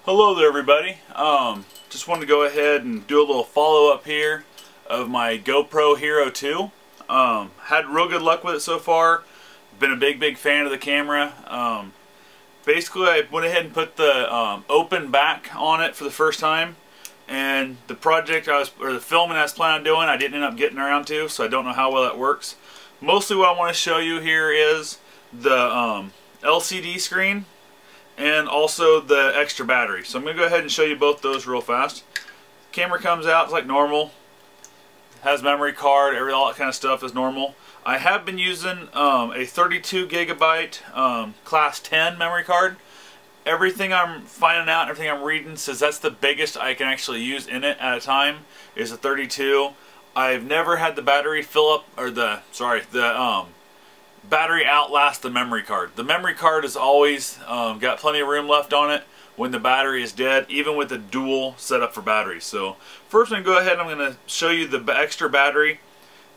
Hello there everybody. Just wanted to go ahead and do a little follow-up here of my GoPro Hero 2. Had real good luck with it so far. Been a big fan of the camera. Basically I went ahead and put the open back on it for the first time, and the project the filming I was planning on doing I didn't end up getting around to, so I don't know how well that works. Mostly what I want to show you here is the LCD screen and also the extra battery. So I'm going to go ahead and show you both those real fast. Camera comes out, it's like normal. Has memory card, all that kind of stuff is normal. I have been using a 32 gigabyte class 10 memory card. Everything I'm finding out, everything I'm reading says that's the biggest I can actually use in it at a time is a 32. I've never had the battery fill up, or the battery outlast the memory card. The memory card has always got plenty of room left on it when the battery is dead, even with the dual setup for batteries. So first I'm going to go ahead and I'm going to show you the extra battery.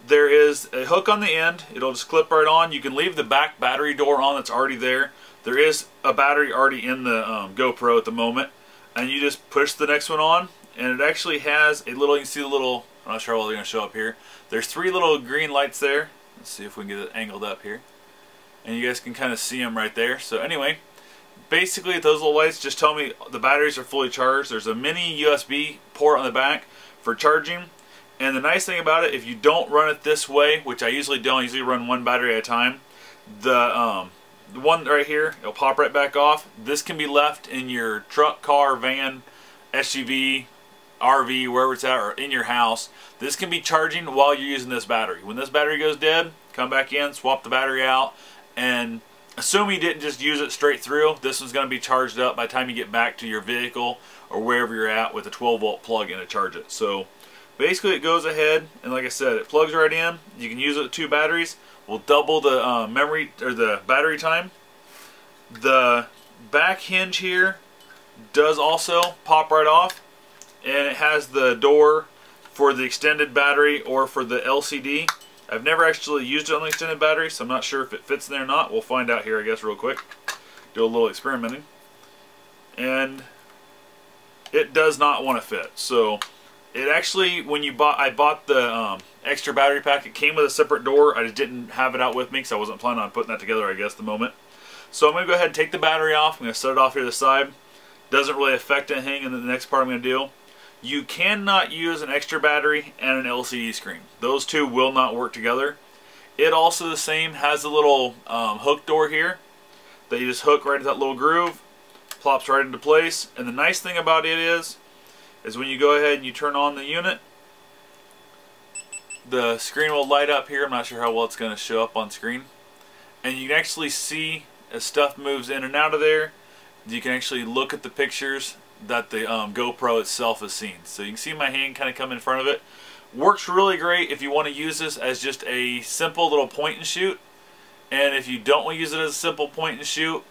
There is a hook on the end. It'll just clip right on. You can leave the back battery door on that's already there. There is a battery already in the GoPro at the moment, and you just push the next one on, and it actually has a little, you can see the little, I'm not sure how they're going to show up here. There's three little green lights there. Let's see if we can get it angled up here. And you guys can kind of see them right there. So anyway, basically those little lights just tell me the batteries are fully charged. There's a mini USB port on the back for charging. And the nice thing about it, if you don't run it this way, which I usually don't, I usually run one battery at a time, the one right here, it'll pop right back off. This can be left in your truck, car, van, SUV, RV, wherever it's at, or in your house. This can be charging while you're using this battery. When this battery goes dead, come back in, swap the battery out, and assume you didn't just use it straight through, this one's going to be charged up by the time you get back to your vehicle or wherever you're at with a 12-volt plug in to charge it. So basically it goes ahead, and like I said, it plugs right in. You can use it with two batteries. Will double the memory, or the battery time. The back hinge here does also pop right off, and it has the door for the extended battery or for the LCD. I've never actually used it on the extended battery, so I'm not sure if it fits in there or not. We'll find out here, I guess, real quick. Do a little experimenting. And it does not want to fit. So it actually, when I bought the extra battery pack, it came with a separate door. I just didn't have it out with me because I wasn't planning on putting that together, I guess, at the moment. So I'm going to go ahead and take the battery off. I'm going to set it off here to the side. Doesn't really affect anything in the next part I'm going to do. You cannot use an extra battery and an LCD screen. Those two will not work together. It also the same has a little hook door here that you just hook right at that little groove. Plops right into place. And the nice thing about it is when you go ahead and you turn on the unit, the screen will light up here. I'm not sure how well it's going to show up on screen. And you can actually see as stuff moves in and out of there, you can actually look at the pictures that the GoPro itself has seen. So you can see my hand kind of come in front of it. Works really great if you want to use this as just a simple little point and shoot. And if you don't want to use it as a simple point and shoot,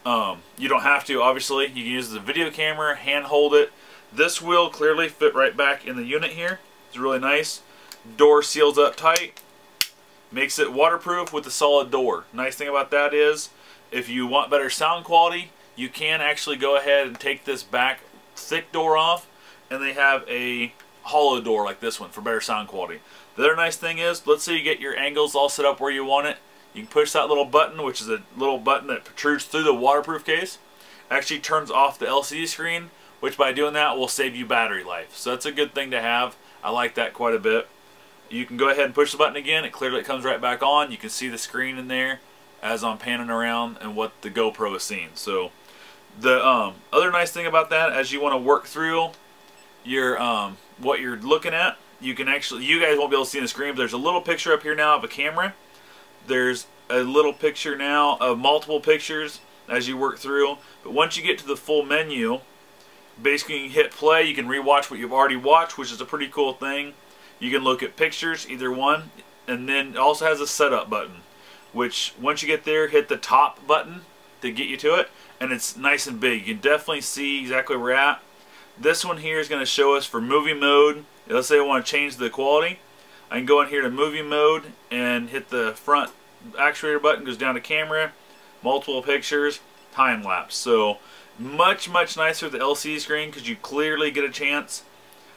you don't have to, obviously. You can use the video camera, hand hold it. This will clearly fit right back in the unit here. It's really nice. Door seals up tight. Makes it waterproof with a solid door. Nice thing about that is, if you want better sound quality, you can actually go ahead and take this back thick door off, and they have a hollow door like this one for better sound quality. The other nice thing is, let's say you get your angles all set up where you want it. You can push that little button, which is a little button that protrudes through the waterproof case. Actually turns off the LCD screen, which by doing that will save you battery life. So that's a good thing to have. I like that quite a bit. You can go ahead and push the button again. It clearly comes right back on. You can see the screen in there as I'm panning around and what the GoPro is seeing. So the other nice thing about that, as you want to work through your what you're looking at, you can actually, you guys won't be able to see the screen, but there's a little picture up here now of a camera. There's a little picture now of multiple pictures as you work through. But once you get to the full menu, basically you can hit play. You can rewatch what you've already watched, which is a pretty cool thing. You can look at pictures, either one, and then it also has a setup button, which once you get there, hit the top button to get you to it, and it's nice and big. You can definitely see exactly where we're at. This one here is going to show us for movie mode. Let's say I want to change the quality. I can go in here to movie mode and hit the front actuator button, goes down to camera, multiple pictures, time lapse. So Much nicer with the LCD screen because you clearly get a chance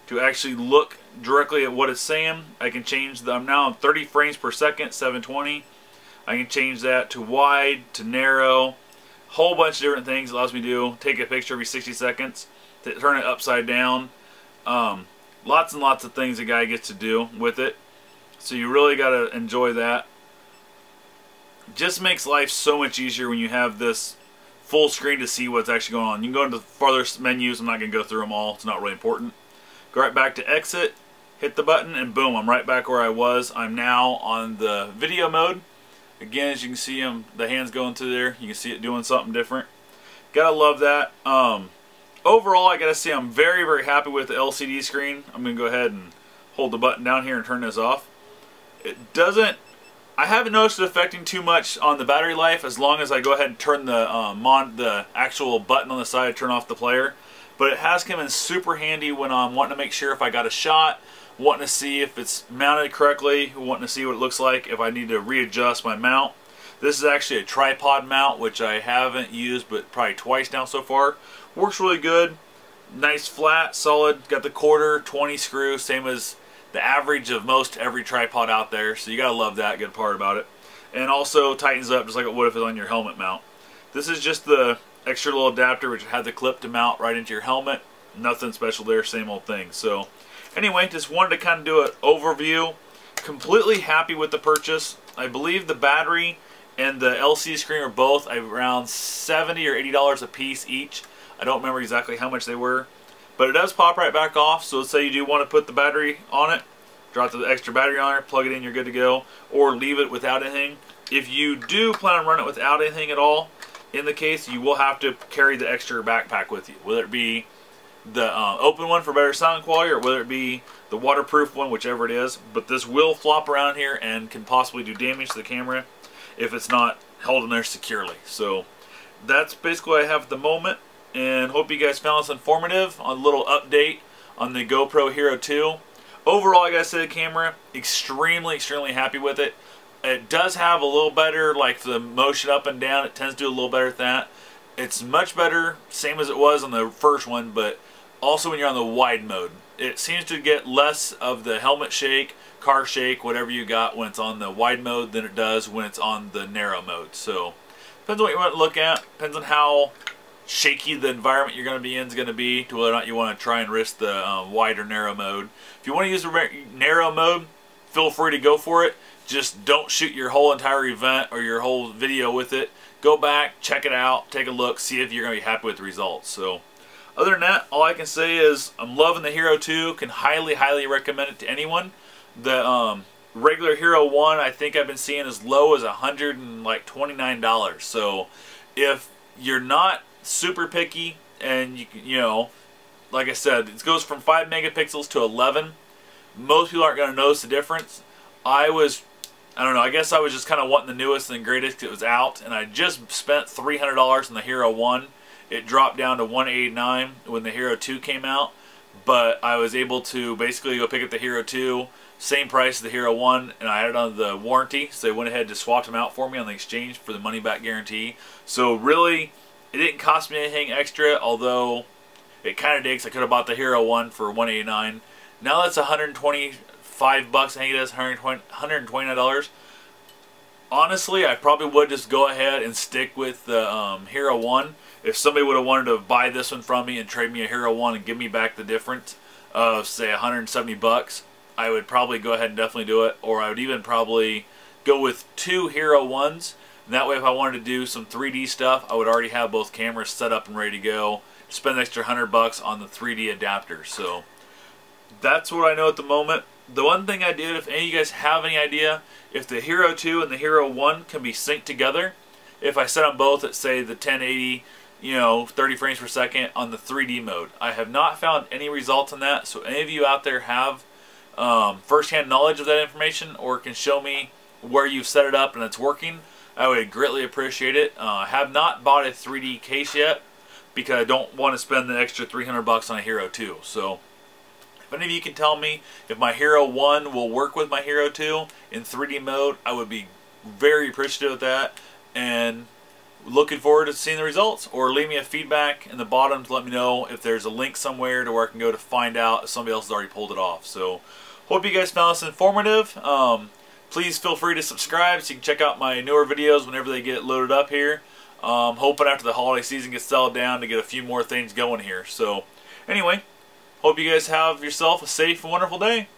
to actually look directly at what it's saying. I can change the, I'm now on 30 frames per second, 720. I can change that to wide, to narrow, whole bunch of different things it allows me to do. Take a picture every 60 seconds, to turn it upside down. Lots and lots of things a guy gets to do with it. So you really got to enjoy that. Just makes life so much easier when you have this full screen to see what's actually going on. You can go into farther menus. I'm not going to go through them all. It's not really important. Go right back to exit, hit the button, and boom, I'm right back where I was. I'm now on the video mode. Again, as you can see the hands going through there. You can see it doing something different. Gotta love that. Overall, I gotta say I'm very happy with the LCD screen. I'm gonna go ahead and hold the button down here and turn this off. It doesn't, I haven't noticed it affecting too much on the battery life as long as I go ahead and turn the actual button on the side to turn off the player. But it has come in super handy when I'm wanting to make sure if I got a shot, wanting to see if it's mounted correctly, wanting to see what it looks like if I need to readjust my mount. This is actually a tripod mount, which I haven't used but probably twice now so far. Works really good. Nice flat, solid, got the 1/4, 20 screw, same as the average of most every tripod out there, so you gotta love that good part about it. And also tightens up just like it would if it was on your helmet mount. This is just the extra little adapter which had the clip to mount right into your helmet. Nothing special there, same old thing. So anyway, just wanted to kind of do an overview. Completely happy with the purchase. I believe the battery and the LCD screen are both around $70 or $80 a piece each. I don't remember exactly how much they were. But it does pop right back off, so let's say you do want to put the battery on it, drop the extra battery on it, plug it in, you're good to go, or leave it without anything. If you do plan on running it without anything at all, in the case, you will have to carry the extra backpack with you, whether it be the open one for better sound quality or whether it be the waterproof one, whichever it is. But this will flop around here and can possibly do damage to the camera if it's not held in there securely. So that's basically what I have at the moment. And hope you guys found this informative on a little update on the GoPro Hero 2. Overall, I gotta say the camera, extremely happy with it. It does have a little better, like the motion up and down, it tends to do a little better than that. It's much better, same as it was on the first one, but also when you're on the wide mode. It seems to get less of the helmet shake, car shake, whatever you got when it's on the wide mode than it does when it's on the narrow mode. So, depends on what you want to look at, depends on how shaky the environment you're going to be in is going to be to whether or not you want to try and risk the wide or narrow mode. If you want to use the narrow mode, feel free to go for it. Just don't shoot your whole entire event or your whole video with it. Go back, check it out, take a look, see if you're going to be happy with the results. So, other than that, all I can say is I'm loving the Hero 2. Can highly recommend it to anyone. The regular Hero 1, I think I've been seeing as low as $129. So, if you're not super picky and you know, like I said, it goes from 5 megapixels to 11. Most people aren't going to notice the difference. I don't know, I guess I was just kind of wanting the newest and greatest because it was out, and I just spent $300 on the Hero 1. It dropped down to $189 when the Hero 2 came out, but I was able to basically go pick up the Hero 2, same price as the Hero 1, and I had it on the warranty, so they went ahead and just swapped them out for me on the exchange for the money back guarantee. So really, it didn't cost me anything extra, although it kind of did because I could have bought the Hero 1 for $189. Now that's $125, I think it is, $129. Honestly, I probably would just go ahead and stick with the Hero 1. If somebody would have wanted to buy this one from me and trade me a Hero 1 and give me back the difference of, say, $170, I would probably go ahead and definitely do it. Or I would even probably go with 2 Hero 1s. And that way, if I wanted to do some 3D stuff, I would already have both cameras set up and ready to go. Spend an extra $100 on the 3D adapter. So that's what I know at the moment. The one thing I did, if any of you guys have any idea, if the Hero 2 and the Hero 1 can be synced together, if I set them both at, say, the 1080, 30 frames per second on the 3D mode. I have not found any results on that, so any of you out there have first-hand knowledge of that information or can show me where you've set it up and it's working, I would greatly appreciate it. I have not bought a 3D case yet because I don't want to spend the extra $300 on a Hero 2. So if any of you can tell me if my Hero 1 will work with my Hero 2 in 3D mode, I would be very appreciative of that. And looking forward to seeing the results, or leave me a feedback in the bottom to let me know if there's a link somewhere to where I can go to find out if somebody else has already pulled it off. So hope you guys found this informative. Please feel free to subscribe so you can check out my newer videos whenever they get loaded up here. Hoping after the holiday season gets settled down to get a few more things going here. So anyway, hope you guys have yourself a safe and wonderful day.